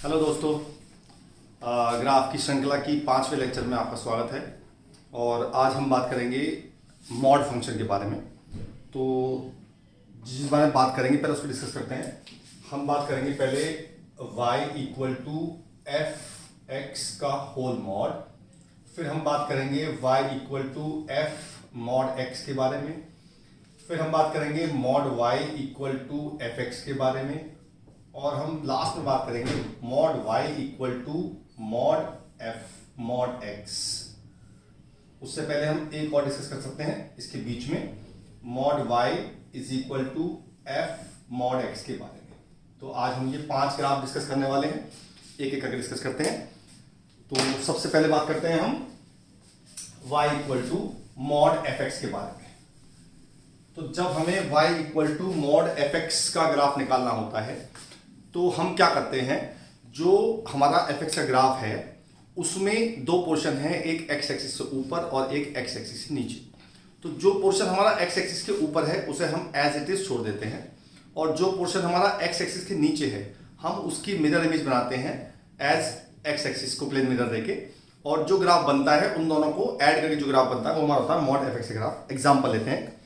Hello दोस्तों, graph की श्रृंखला की 5वें लेक्चर में आपका स्वागत है। और आज हम बात करेंगे मॉड फंक्शन के बारे में। तो जिस बारे में बात करेंगे पहले उसको डिस्कस करते हैं। हम बात करेंगे पहले y equal to f x का होल मॉड, फिर हम बात करेंगे y equal to f mod x के बारे में, फिर हम बात करेंगे mod y equal to f x के बारे में, और हम लास्ट में बात करेंगे mod y equal to mod f mod x। उससे पहले हम एक और डिस्कस कर सकते हैं इसके बीच में, mod y is equal to f mod x के बारे में। तो आज हम ये 5 ग्राफ डिस्कस करने वाले हैं, एक एक करके डिस्कस करते हैं। तो सबसे पहले बात करते हैं हम y equal to mod f x के बारे में। तो जब हमें y equal to mod f x का ग्राफ निकालना होता है तो हम क्या करते हैं, जो हमारा एफ एक्स का ग्राफ है उसमें दो पोर्शन है, एक एक्स एक्सिस से ऊपर और एक एक्स एक्सिस से नीचे। तो जो पोर्शन हमारा एक्स एक्सिस के ऊपर है उसे हम एज इट इज छोड़ देते हैं, और जो पोर्शन हमारा एक्स एक्सिस के नीचे है हम उसकी मिरर इमेज बनाते हैं एज एक्स एक्सिस को प्लेन मिरर देके, और जो ग्राफ बनता है उन दोनों को ऐड करके जो ग्राफ बनता है वो हमारा होता है mod f x graph. Example लेते हैं।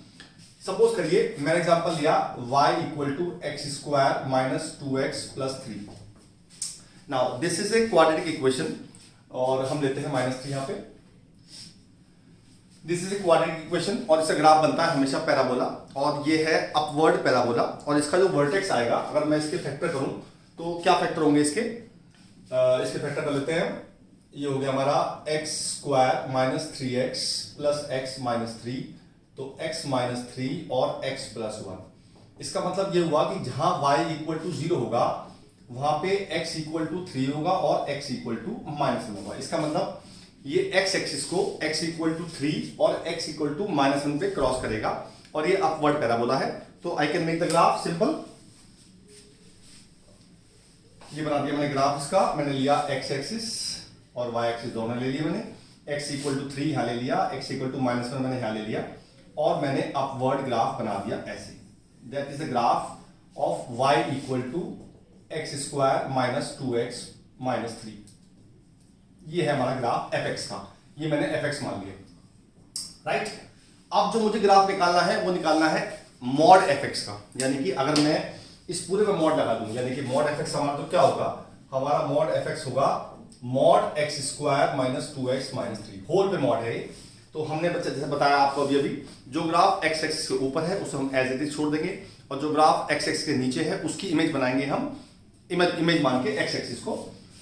सपोज करिए मैंने एग्जांपल लिया y equal to x square minus 2x plus 3। Now this is a quadratic equation, और हम लेते हैं -3 यहां पे। This is a quadratic equation और इसका ग्राफ बनता है हमेशा पैराबोला, और ये है अपवर्ड पैराबोला। और इसका जो वर्टेक्स आएगा, अगर मैं इसके फैक्टर करूं तो क्या फैक्टर होंगे इसके फैक्टर कर लेते हैं। ये हो गया हमारा x square minus 3x plus x minus 3, तो x माइनस 3 और x प्लस 1। इसका मतलब ये हुआ कि जहां y इक्वल टू 0 होगा वहां पे x इक्वल टू 3 होगा और x इक्वल टू -1 होगा। इसका मतलब ये x एक्सिस को x इक्वल टू 3 और x इक्वल टू -1 पे क्रॉस करेगा, और ये अपवर्ड पैराबोला है। तो I can make the graph simple. ये बना दिया मैंने ग्राफ इसका। मैंने लिया x एक्सिस और y एक्सिस दोनों ले लिए मैंने। x इक्वल टू 3 यहां ले लिया, x इक्वल टू -1 मैंने यहां ले लिया, और मैंने अपवर्ड ग्राफ बना दिया ऐसे। That is the graph of y equal to x square minus 2x minus 3। ये है हमारा ग्राफ fx का, ये मैंने fx मान लिया, राइट। अब जो मुझे ग्राफ निकालना है वो निकालना है मॉड fx का, यानी कि अगर मैं इस पूरे में मॉड लगा दूं, यानी कि मॉड fx हमारा तो क्या होगा, हमारा मॉड fx होगा mod x square minus 2x minus 3। Whole पे मॉड है। तो हमने जैसे बताया आपको अभी जो ग्राफ एक्स एक्सिस के ऊपर है उसे हम एज इट इज छोड़ देंगे, और जो ग्राफ एक्स एक्सिस के नीचे है उसकी इमेज बनाएंगे हम इमेज मान के एक्स एक्सिस को।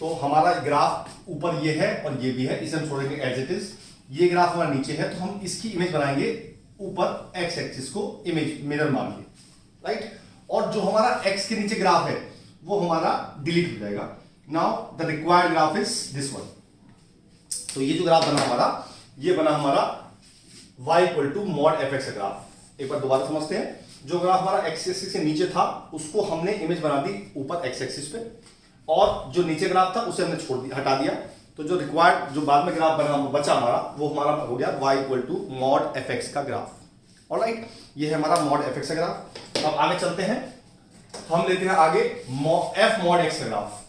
तो हमारा ग्राफ ऊपर ये है और ये भी है, इसे हम छोड़ेंगे एज इट इज। ये ग्राफ हमारा नीचे है तो हम इसकी इमेज बनाएंगे ऊपर एक्स एक्सिस को इमेज मिरर मान के, राइट। और जो हमारा एक्स के नीचे ग्राफ है वो हमारा डिलीट हो जाएगा। Now the required graph is this one. तो ये जो ग्राफ बना हमारा, ये बना हमारा y equal to mod f x का ग्राफ। एक बार दोबारा समझते हैं। जो ग्राफ हमारा एक्स एक्सिस से नीचे था उसको हमने इमेज बना दी ऊपर एक्स एक्सिस पे, और जो नीचे ग्राफ था उसे हमने छोड़ दिया, हटा दिया। तो जो रिक्वायर्ड जो बाद में ग्राफ बना बचा हमारा वो हमारा हो गया y equal to mod f x का ग्राफ। ऑलराइट, ये है हमारा मॉड एफ एक्स का ग्राफ। अब आगे चलते हैं, हम लेते हैं आगे एफ मॉड एक्स का ग्राफ।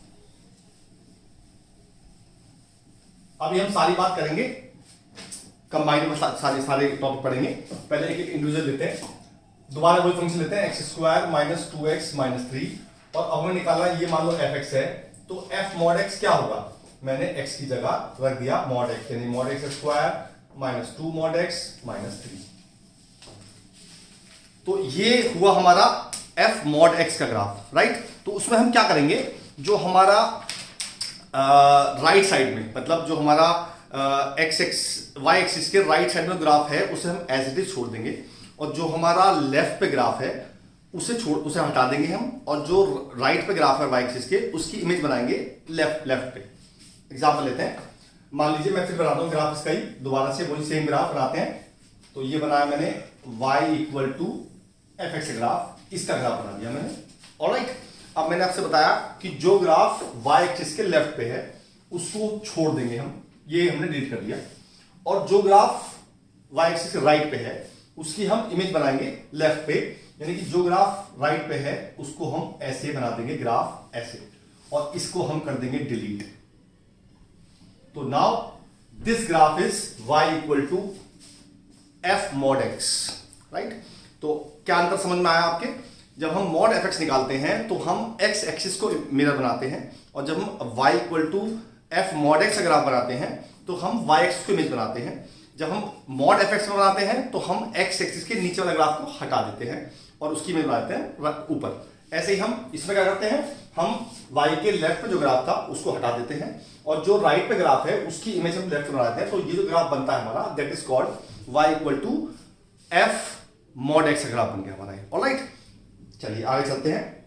अभी हम सारी बात करेंगे कंबाइंड में, सारे टॉपिक पढ़ेंगे। पहले एक एक इंडिविजुअल लेते हैं। दोबारा वही फंक्शन लेते हैं x square minus 2x minus 3, और अब हमें निकालना ये मान लो एफ एक्स है, तो एफ मॉड एक्स क्या होगा, मैंने एक्स की जगह रख दिया मॉड एक्स, यानी mod x square minus 2 mod x minus 3। तो ये हुआ हमारा एफ मॉड एक्स का ग्राफ, राइट। तो उसमें हम क्या करेंगे, जो हमारा राइट साइड में, मतलब जो हमारा वाई एक्सिस के राइट साइड में ग्राफ है उसे हम एज इट इज छोड़ देंगे, और जो हमारा लेफ्ट पे ग्राफ है उसे हटा देंगे हम, और जो राइट पे ग्राफ है वाई एक्सिस के उसकी इमेज बनाएंगे लेफ्ट पे। एग्जांपल लेते हैं। मान लीजिए मैं फिर बनाता हूं ग्राफ इसका ही, दोबारा से वही सेम ग्राफ बनाते हैं। तो ये बनाया मैंने y equal to f x graph, इसका ग्राफ बना दिया मैंने। ऑलराइट, अब मैंने आपसे बताया कि जो ग्राफ y एक्सिस के लेफ्ट पे है उसको छोड़ देंगे हम, ये हमने डिलीट कर दिया, और जो ग्राफ y एक्सिस के राइट पे है उसकी हम इमेज बनाएंगे लेफ्ट पे, यानी कि जो ग्राफ राइट पे है उसको हम ऐसे बना देंगे ग्राफ ऐसे, और इसको हम कर देंगे डिलीट। तो now this graph is y equal to f mod x, right. तो क्या अंतर समझ में आया आपके? जब हम मॉड fx निकालते हैं तो हम x एक्सिस को मिरर बनाते हैं, और जब हम y equal to f mod x का ग्राफ बनाते हैं तो हम y एक्सिस को इमेज बनाते हैं। जब हम मॉड fx में बनाते हैं तो हम x एक्सिस के नीचे वाला ग्राफ को हटा देते हैं और उसकी इमेज बनाते हैं ऊपर। ऐसे ही हम इसमें क्या करते हैं, हम y के लेफ्ट पे जो ग्राफ था उसको हटा देते हैं, और जो राइट पे ग्राफ है उसकी इमेज हम लेफ्ट में बनाते हैं। तो ये जो ग्राफ बनता है हमारा, that is called y equal to f mod x का ग्राफ बन गया हमारा। ऑलराइट, चलिए आगे चलते हैं।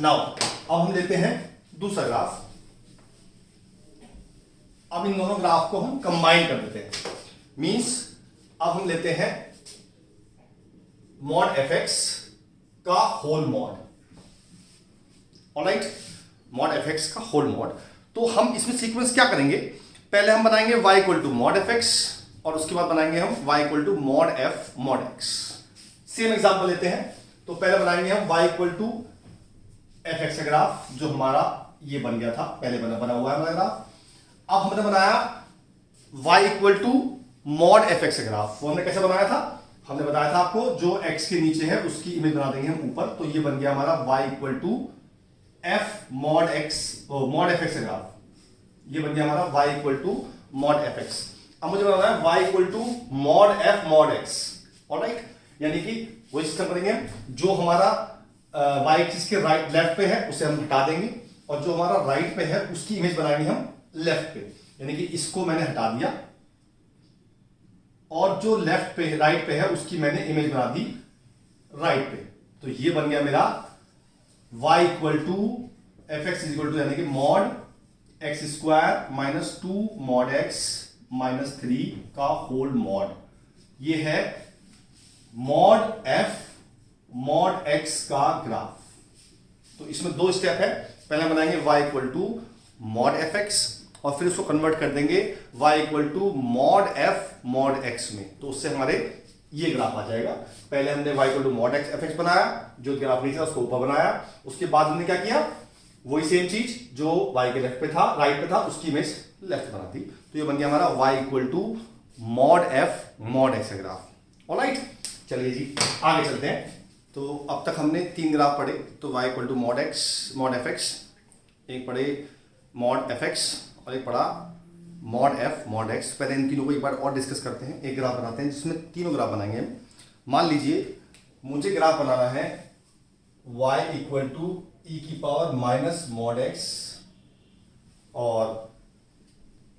नाउ अब हम लेते हैं दूसरा ग्राफ। अब इन दोनों ग्राफ को हम कंबाइन कर देते हैं। मींस अब हम लेते हैं mod fx का whole mod. Alright, mod fx का होल मॉड। तो हम इसमें सीक्वेंस क्या करेंगे, पहले हम बनाएंगे y equal to mod fx, और उसके बाद बनाएंगे हम y equal to mod f mod x। Same example लेते हैं। तो पहले बनाएंगे हम y इक्वल टू fx का ग्राफ, जो हमारा ये बन गया था, पहले बना हुआ है हमारा ग्राफ। अब हमने बनाया y equal to mod fx का ग्राफ। वो हमने कैसे बनाया था, हमने बताया था आपको, जो x के नीचे है उसकी इमेज बना देंगे हम ऊपर। तो ये बन गया हमारा y equal to f mod x mod fx का ग्राफ। ये बन गया हमारा y equal to mod fx। अब मुझे बनाना है y equal to mod f mod x। Alright, यानी कि वही सिस्टम करेंगे, जो हमारा y एक्सिस के राइट लेफ्ट पे है उसे हम हटा देंगे, और जो हमारा राइट पे है उसकी इमेज बनाएंगे हम लेफ्ट पे। यानी कि इसको मैंने हटा दिया, और जो लेफ्ट पे राइट पे है उसकी मैंने इमेज बना दी राइट पे। तो ये बन गया मेरा y equal to f x is equal to, यानी कि mod x square minus 2 mod x minus 3 का होल मॉड। ये है मॉड एफ मॉड एक्स का ग्राफ। तो इसमें दो स्टेप है, पहले बनाएंगे y equal to mod f x, और फिर उसको कन्वर्ट कर देंगे y equal to mod f mod x में। तो उससे हमारे ये ग्राफ आ जाएगा। पहले हमने y equal to mod x f x बनाया, जो ग्राफ नीचे था उसको ऊपर बनाया। उसके बाद हमने क्या किया, वही सेम चीज जो y के लेफ्ट पे था राइट पे था उसकी इमेज लेफ्ट बना दी। तो ये बन गया हमारा y equal to mod f mod x का ग्राफ। ऑलराइट, चलिए जी आगे चलते हैं। तो अब तक हमने 3 ग्राफ पढ़े। तो y equal to mod x mod f x, एक पढ़े मॉड एफ एक्स, और एक पढ़ा मॉड एफ मॉड एक्स। पहले इन तीनों को एक बार और डिस्कस करते हैं। एक ग्राफ बनाते हैं जिसमें तीनों ग्राफ बनाएंगे हम। मान लीजिए मुझे ग्राफ बनाना है y इक्वल टू ई की पावर माइनस मॉड एक्स और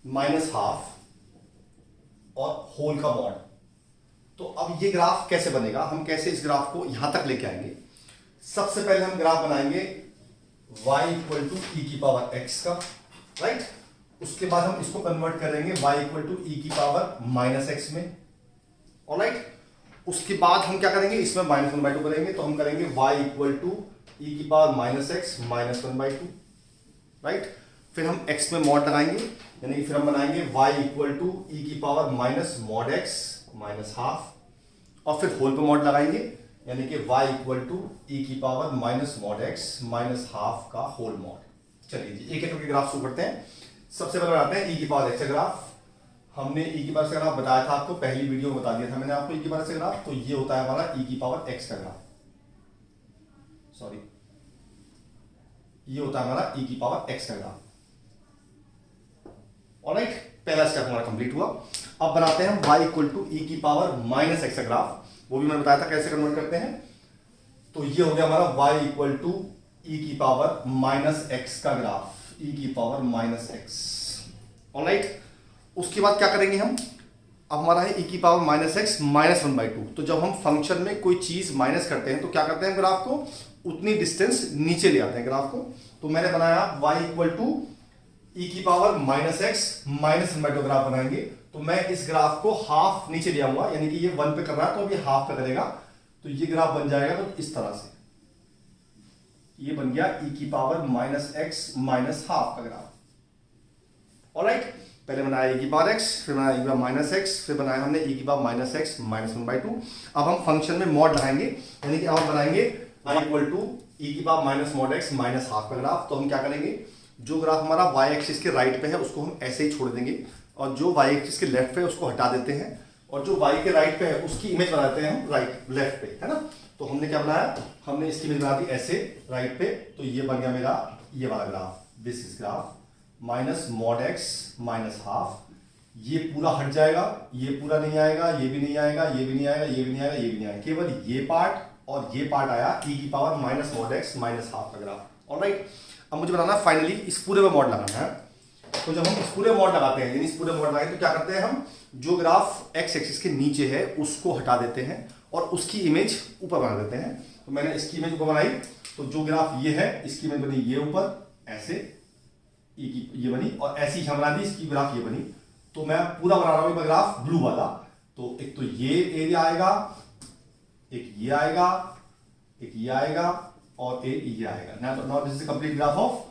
माइनस हाफ और होल का मॉड। तो अब ये ग्राफ कैसे बनेगा, हम कैसे इस ग्राफ को यहां तक लेके आएंगे। सबसे पहले हम ग्राफ बनाएंगे y इक्वल टू ई की पावर x का, राइट। उसके बाद हम इसको कन्वर्ट करेंगे y इक्वल टू ई की पावर माइनस एक्स में। ऑलराइट, उसके बाद हम क्या करेंगे, इसमें माइनस 1/2 करेंगे। तो हम करेंगे y इक्वल टू ई की power minus x minus 1/2, right. फिर हम x में मॉड लगाएंगे, यानी कि फिर हम बनाएंगे y इक्वल टू ई की power minus mod x minus half, और फिर होल पे मॉड लगाएंगे, यानी कि y इक्वल टू ई की power minus mod x minus half का होल मॉड। चलिए जी एक एक करके ग्राफ शुरू करते हैं। सबसे पहले बनाते हैं ई की पावर एक्स का ग्राफ। हमने ई की पावर से ग्राफ बताया था आपको, पहली वीडियो में बता दिया था मैंने आपको ई की पावर से ग्राफ। तो ये होता है हमारा ई की पावर एक्स का ग्राफ, सॉरी ये होता है हमारा ई की पावर एक्स का ग्राफ। ऑलराइट, पहला स्टेप हमारा कंप्लीट हुआ। अब बनाते हैं हम y इक्वल टू ई की पावर माइनस एक्स का ग्राफ। वो भी मैंने बताया था कैसे कन्वर्ट करते हैं। तो ये हो गया हमारा y इक्वल टू ई की पावर माइनस एक्स का ग्राफ, ई की पावर माइनस एक्स। ऑलराइट, उसके बाद क्या करेंगे हम, अब हमारा है ई की पावर माइनस एक्स माइनस 1/2। तो जब हम फंक्शन में कोई चीज माइनस करते हैं तो क्या करते हैं, ग्राफ को उतनी डिस्टेंस नीचे ले आते हैं ग्राफ को। तो मैंने बनाया y इक्वल टू ई की power minus x minus 1/2 graph बनाएंगे। तो मैं इस ग्राफ को हाफ नीचे ले आऊंगा, यानी कि ये 1 पे कर रहा है तो अब ये हाफ पे करेगा। तो ये ग्राफ बन जाएगा तो इस तरह से, ये बन गया ई की power minus x minus half का ग्राफ। ऑलराइट, पहले बनाया ई की पावर एक्स, फिर बनाया ई की पावर माइनस एक्स, फिर बनाया हमने ई की पावर माइनस एक्स माइनस 1/2। अब हम फंक्शन में मॉड लगाएंगे, यानी कि अब बनाएंगे y इक्वल टू ई की power minus mod x minus half का ग्राफ। तो हम क्या करेंगे, जो ग्राफ हमारा वाई एक्सिस के राइट पे है उसको हम ऐसे ही छोड़ देंगे, और जो वाई एक्सिस के लेफ्ट पे है उसको हटा देते हैं, और जो वाई के राइट पे है उसकी इमेज बनाते हैं हम राइट लेफ्ट पे, है ना। तो हमने क्या बनाया, हमने इसकी इमेज बना दी ऐसे राइट पे, तो ये बन गया मेरा ये वाला graph, this is graph minus mod x minus half. ये पूरा हट जाएगा, ये पूरा नहीं आएगा, ये भी नहीं आएगा, ये भी नहीं आएगा, ये भी नहीं आएगा, ये भी नहीं आएगा, केवल ये पार्ट और ये पार्ट आया e की power minus mod x minus half का ग्राफ। ऑलराइट, अब मुझे बनाना फाइनली इस पूरे में मॉड लगाना है। तो जब हम इस पूरे मॉड लगाते हैं, यानी इस पूरे मॉड लगाएं, तो क्या करते हैं हम, जो ग्राफ एक्स एक्सिस के नीचे है उसको हटा देते हैं और उसकी इमेज ऊपर बना देते हैं। तो मैंने इसकी इमेज ऊपर बनाई, तो जो ग्राफ ये है इसकी इमेज बनी ये ऊपर ऐसे, ई की ये बनी, और ऐसी ही बना दी इसकी ग्राफ ये बनी। तो मैं पूरा बना रहा हूं ग्राफ ब्लू वाला, तो एक तो ये एरिया आएगा, एक ये आएगा, एक ये आएगा, और एक ये आएगा। Now this is complete graph of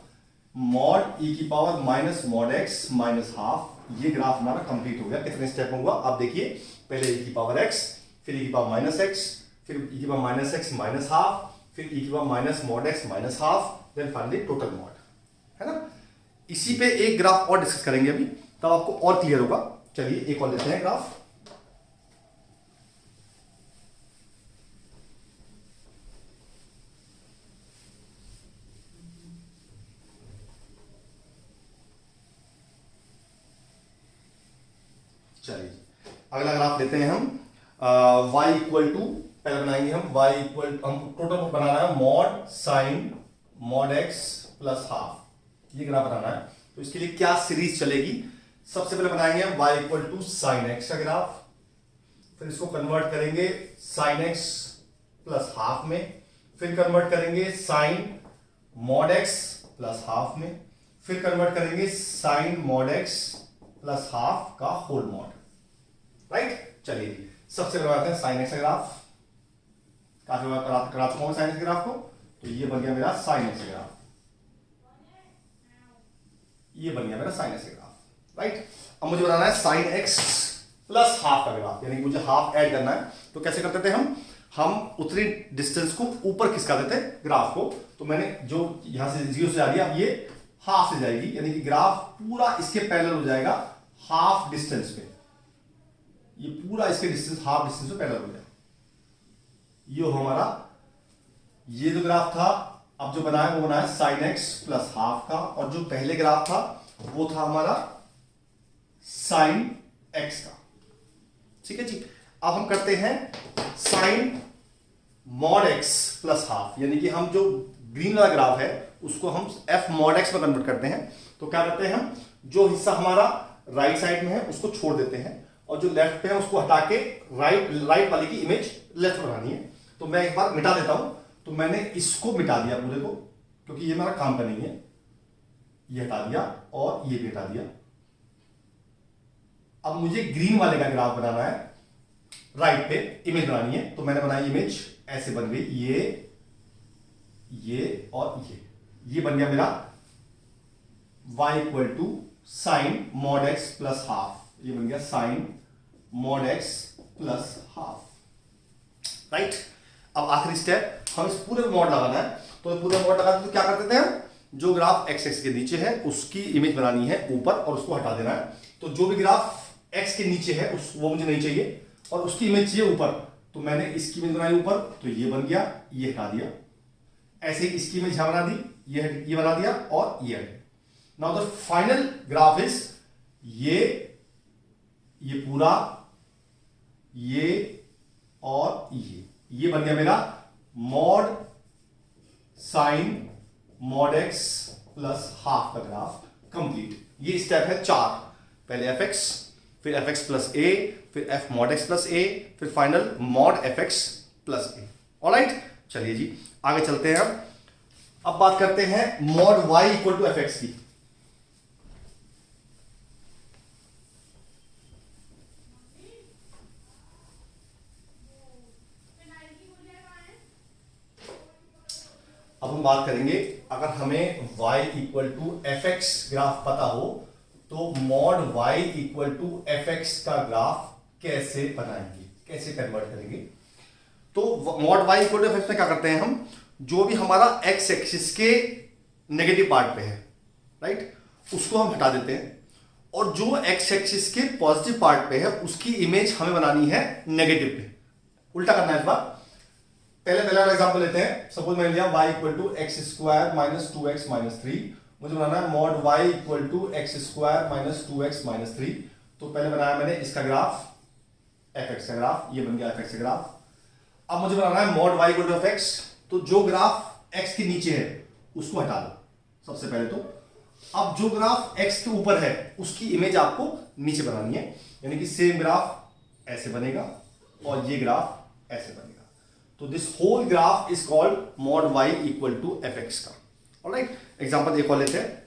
mod e की power minus mod x minus half. ये ग्राफ हमारा कंप्लीट हो गया। कितने स्टेप में हुआ आप देखिए, पहले e की पावर x, फिर e की पावर माइनस एक्स, फिर e की power minus x minus half, फिर e की power minus mod x minus half, then finally total mod, है ना। इसी पे एक ग्राफ और डिस्कस करेंगे अभी, तब आपको और क्लियर होगा। चलिए एक और लेते हैं ग्राफ। चलिए अगला ग्राफ लेते हैं हम, y इक्वल टू, पहले बनाएंगे हम y इक्वल, हम टोटल बनाना है mod sine mod x plus half, ये ग्राफ बनाना है। तो इसके लिए क्या सीरीज चलेगी, सबसे पहले बनाएंगे हम y equal to sine x का ग्राफ, फिर इसको कन्वर्ट करेंगे साइन एक्स प्लस हाफ में, फिर कन्वर्ट करेंगे sine mod x plus half में, फिर कन्वर्ट करेंगे sine mod x plus half का होल मॉड। राइट, चलिए सबसे पहले बनाते हैं साइन एक्स का ग्राफ। काफी बार करा चुका हूं साइन एक्स ग्राफ को, तो ये बन गया मेरा साइन एक्स ग्राफ, ये बन गया मेरा साइन एक्स ग्राफ। राइट, अब मुझे बनाना है साइन एक्स प्लस हाफ का ग्राफ, यानी कि मुझे हाफ ऐड करना है। तो कैसे करते थे हम उतनी डिस्टेंस को ऊपर खिसका देते ग्राफ को। तो मैंने जो यहां से 0 से जा रही है, अब ये हाफ से जाएगी, यानी कि ग्राफ पूरा इसके पैरेलल हो जाएगा हाफ डिस्टेंस पे, ये पूरा इसके डिस्टेंस हाफ डिस्टेंस पे पैरेलल हो जाएगा। ये हमारा ये जो ग्राफ था, अब जो बनाया वो बनाया साइन एक्स प्लस हाफ का, और जो पहले ग्राफ था वो था हमारा साइन एक्स का। ठीक है जी, अब हम करते हैं sine mod x plus half, यानी कि हम जो ग्रीन वाला ग्राफ है उसको हम एफ मॉड एक्स में कन्वर्ट करते हैं। तो क्या करते हैं हम, जो हिस्सा हमारा राइट साइड में है उसको छोड़ देते हैं, और जो लेफ्ट पे है उसको हटा के राइट वाले की इमेज लेफ्ट बनानी है। तो मैं एक बार मिटा देता हूं, तो मैंने इसको मिटा दिया पूरे को, क्योंकि ये मेरा काम का नहीं है, ये हटा दिया और ये भी हटा दिया। अब मुझे ग्रीन वाले का ग्राफ बनाना है, राइट पे इमेज बनानी है। तो मैंने बनाई इमेज, ऐसे बन गई, ये और ये बन गया मेरा y equal to sine mod x plus half, ये बन गया sine mod x plus half. Right, अब आखिरी स्टेप, हम इस पूरे मॉड लगाना है। तो पूरे मॉड लगाते तो क्या करते थे हम, जो ग्राफ एक्स एक्स के नीचे है उसकी इमेज बनानी है ऊपर और उसको हटा देना है। तो जो भी ग्राफ एक्स के नीचे है वो मुझे नहीं चाहिए, और उसकी इमेज चाहिए ऊपर। तो मैंने इसकी इमेज बनाई ऊपर, तो ये बन गया, ये हटा दिया। ऐसे ही इसकी इमेज यहां बना दी, ये बना दिया, और ये हट। Now the final graph is ये पूरा, ये और ये बन गया मेरा mod sine mod x plus half का ग्राफ कंप्लीट। ये स्टेप है 4, पहले एफ एक्स, फिर एफ एक्स प्लस ए, फिर f mod x plus a, फिर final mod f x plus a. Alright, चलिए जी आगे चलते हैं। अब बात करते हैं mod y equal to f x की। अब हम बात करेंगे, अगर हमें y equal to f x graph पता हो तो mod y equal to f x का ग्राफ कैसे बनाएंगे, कैसे कन्वर्ट करेंगे। तो mod y equal to f x में क्या करते हैं हम, जो भी हमारा x एक्सिस के नेगेटिव पार्ट पे है, राइट, उसको हम हटा देते हैं और जो एक्स एक्सिस के पॉजिटिव पार्ट पे है उसकी इमेज हमें बनानी है नेगेटिव पे। उल्टा करना है इस बार। पहले पहला एग्जांपल लेते हैं। सपोज मैंने लिया y equal to x square minus 2x minus 3। मुझे बनाना है mod y equal to x square minus 2x minus 3। तो पहले बनाया मैंने इसका ग्राफ, fx का ग्राफ, ये बन गया fx का ग्राफ। अब मुझे बनाना है mod y equal to fx। तो जो ग्राफ x के नीचे है उसको हटा दो सबसे पहले। तो अब जो ग्राफ x के ऊपर है उसकी इमेज आपको नीचे बनानी है, यानी कि सेम ग्राफ ऐसे बनेगा और ये ग्राफ ऐसे बनेगा। तो this whole graph is called mod y equal to fx का। ऑलराइट, एग्जांपल एक और लेते हैं।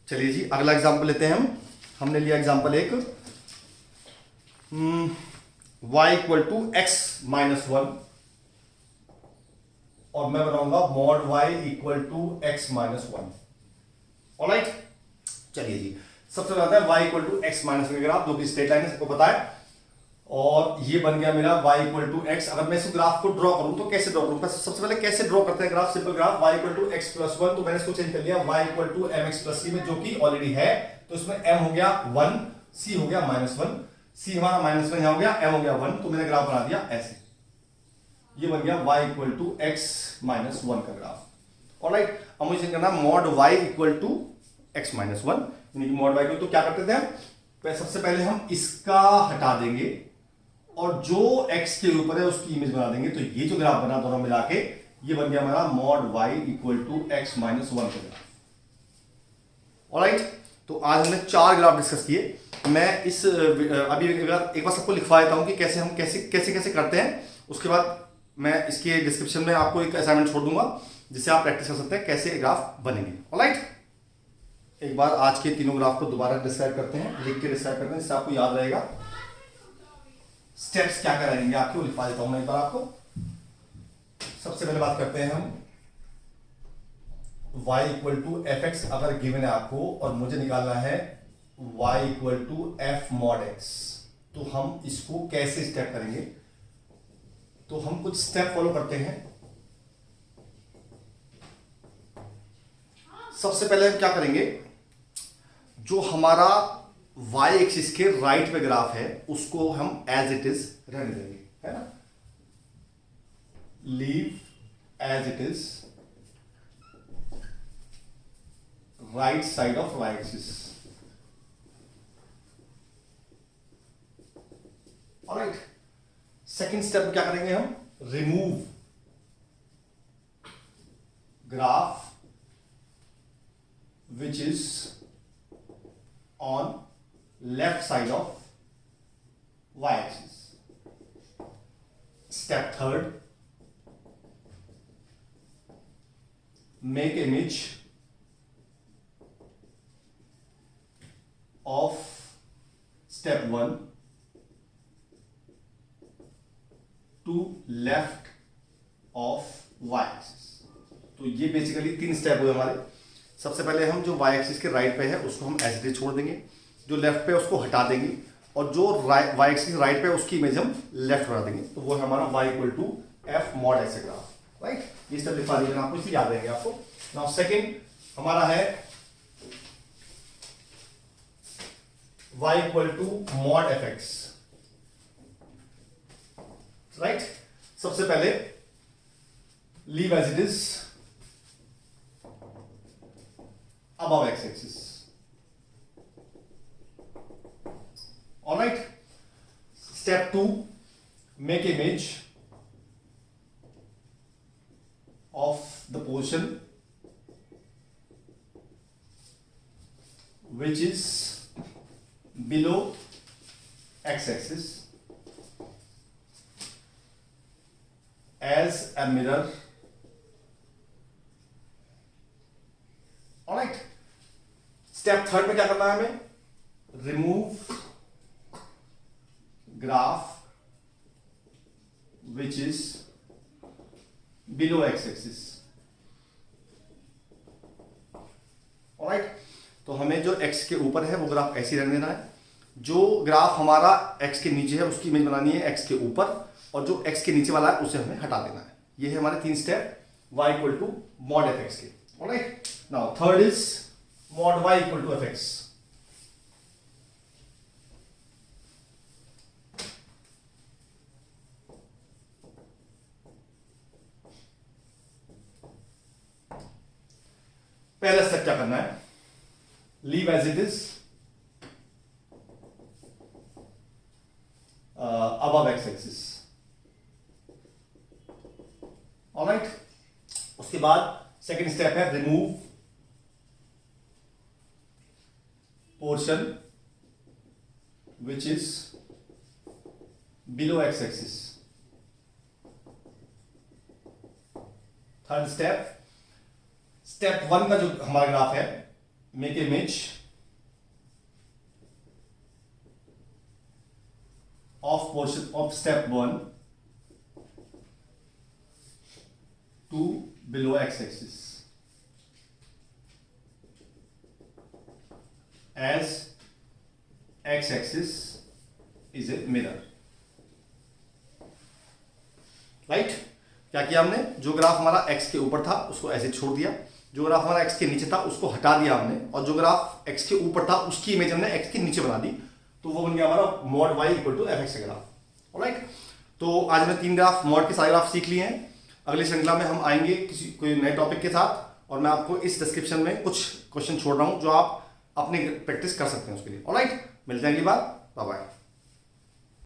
चलिए जी, अगला एग्जांपल लेते हैं हम। हमने लिया एग्जांपल एक, y equal to x minus 1 और मैं बनाऊंगा mod y equal to x minus 1। Alright, चलिए जी, सबसे पहले आता है y equal to x minus 1 graph, जो कि स्ट्रेट लाइन है, सबको पता है। और ये बन गया मेरा y इक्वल टू एक्स। अगर मैं इस ग्राफ को ड्रॉ करूं तो कैसे ड्रॉ करूं? सबसे पहले कैसे ड्रॉ करते हैं graph? Simple graph, y equal to x plus 1। तो मैंने इसको चेंज कर लिया y equal to m x plus c में, जो कि ऑलरेडी है। तो इसमें m हो गया 1, c हो गया माइनस 1, c हमारा माइनस 1 यहां हो गया, m हो गया 1। तो मैंने ग्राफ बना दिया ऐसे। ये बन गया y equal to x minus 1 का ग्राफ। ऑलराइट, अब मुझे करना mod y equal to x minus 1, यानी कि मॉड y इक्वल। तो क्या करते थे हम? सबसे पहले हम इसका हटा देंगे और जो x के ऊपर है उसकी इमेज बना देंगे। तो ये जो ग्राफ बना दोनों मिला के, ये बन गया हमारा mod y equal to x minus 1 का ग्राफ। ऑलराइट, तो आज हमने 4 ग्राफ डिस्कस किए। मैं इस अभी एक बार सबको लिखवा देता हूं कि कैसे हम कैसे करते हैं। उसके बाद मैं इसके डिस्क्रिप्शन में आपको एक असाइनमेंट छोड़ दूंगा जिससे आप प्रैक्टिस कर सकते हैं कैसे ग्राफ बनेंगे। ऑलराइट, एक बार आज के तीनों ग्राफ को दोबारा डिस्क्राइब करते हैं, लिख के डिस्क्राइब करते हैं, जिससे आपको याद रहेगा स्टेप्स क्या रहेंगे आपके। वो लिखवा देता हूं मैं एक बार आपको। सबसे पहले बात करते हैं हम y equal to f x अगर गिवन है आपको और मुझे निकालना है y equal to f mod x. तो हम इसको कैसे स्टेप करेंगे? तो हम कुछ स्टेप फॉलो करते हैं। सबसे पहले हम क्या करेंगे, जो हमारा y एक्सिस के राइट पे ग्राफ है उसको हम एज इट इज रहने देंगे, है ना। Leave as it is right side of y axis. Alright, second step में क्या करेंगे हम? Remove graph which is on left side of y axis. Step third, make image of step 1 to left of y axis. तो ये basically 3 step हुए हमारे। सबसे पहले हम जो y एक्सिस के राइट पे है उसको हम एज इट इज छोड़ देंगे, जो लेफ्ट पे उसको हटा देंगे और जो y एक्सिस राइट पे उसकी इमेज हम लेफ्ट बना देंगे। तो वो है हमारा y equal to f mod x graph. Right, ये स्टेप लिखवा दीजिए आपको, इसलिए याद रहेंगे आपको। नाउ सेकंड हमारा है y equal to mod f x. Right, सबसे पहले leave as it is above x axis. All right. Step 2, make image of the portion which is below x axis as a mirror. Alright, step third में क्या करना है हमें? Remove graph which is below x axis. Alright, तो हमें जो x के ऊपर है वो ग्राफ ऐसे ही रहने देना है, जो ग्राफ हमारा x के नीचे है उसकी इमेज बनानी है x के ऊपर, और जो x के नीचे वाला है उसे हमें हटा देना है। ये है हमारे 3 step y equal to mod fx के। Alright, now third is mod y equal to fx। पहला स्टेप क्या करना है, leave as it is above x axis. Alright, उसके बाद सेकेंड स्टेप है remove portion which is below x axis. Third step, step 1 का जो हमारा ग्राफ है, make image of portion of step 1 to below x axis as x axis is a mirror। Right, क्या किया हमने, जो ग्राफ हमारा x के ऊपर था उसको ऐसे छोड़ दिया, जो ग्राफ हमारा x के नीचे था उसको हटा दिया हमने, और जो ग्राफ x के ऊपर था उसकी इमेज हमने x के नीचे बना दी, तो वो बन गया हमारा mod y equal to fx का ग्राफ। ऑलराइट, तो आज हमने 3 ग्राफ मॉड के सारे ग्राफ सीख लिए हैं। अगली श्रृंखला में हम आएंगे किसी कोई नए टॉपिक के साथ, और मैं आपको इस डिस्क्रिप्शन में कुछ क्वेश्चन छोड़ रहा हूं जो आप अपनी प्रैक्टिस कर सकते हैं उसके लिए। ऑलराइट, मिलते हैं अगली बार, बाय बाय।